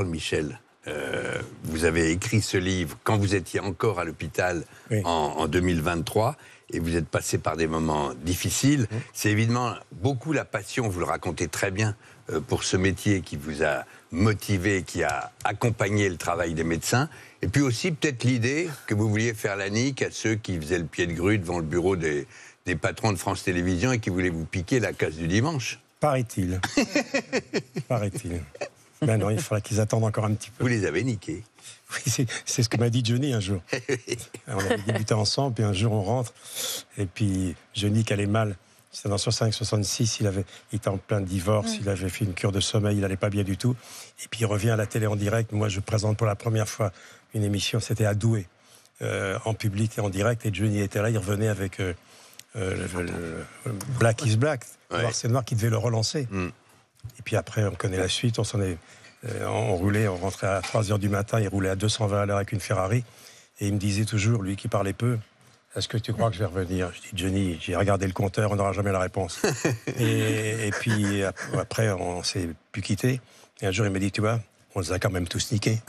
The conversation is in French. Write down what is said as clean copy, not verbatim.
Michel, vous avez écrit ce livre quand vous étiez encore à l'hôpital en 2023 et vous êtes passé par des moments difficiles. C'est évidemment beaucoup la passion, vous le racontez très bien, pour ce métier qui vous a motivé, qui a accompagné le travail des médecins. Et puis aussi peut-être l'idée que vous vouliez faire la nique à ceux qui faisaient le pied de grue devant le bureau des patrons de France Télévisions et qui voulaient vous piquer la case du dimanche. Paraît-il. Paraît-il. Ben non, il faudra qu'ils attendent encore un petit peu. Vous les avez niqués. Oui, c'est ce que m'a dit Johnny un jour. On avait débuté ensemble, puis un jour on rentre, et puis Johnny qui allait mal. C'était dans 65-66, il était en plein divorce, il avait fait une cure de sommeil, il n'allait pas bien du tout. Et puis il revient à la télé en direct. Moi, je présente pour la première fois une émission, c'était à Douai, en public et en direct. Et Johnny était là, il revenait avec Black is Black, Noir c'est Noir, qui devait le relancer. Et puis après, on connaît la suite, on roulait, on rentrait à 3h du matin, il roulait à 220 à l'heure avec une Ferrari. Et il me disait toujours, lui qui parlait peu, est-ce que tu crois que je vais revenir? Je dis, Johnny, j'ai regardé le compteur, on n'aura jamais la réponse. et puis après, on s'est plus quittés. Et un jour, il m'a dit, tu vois, on les a quand même tous niqués.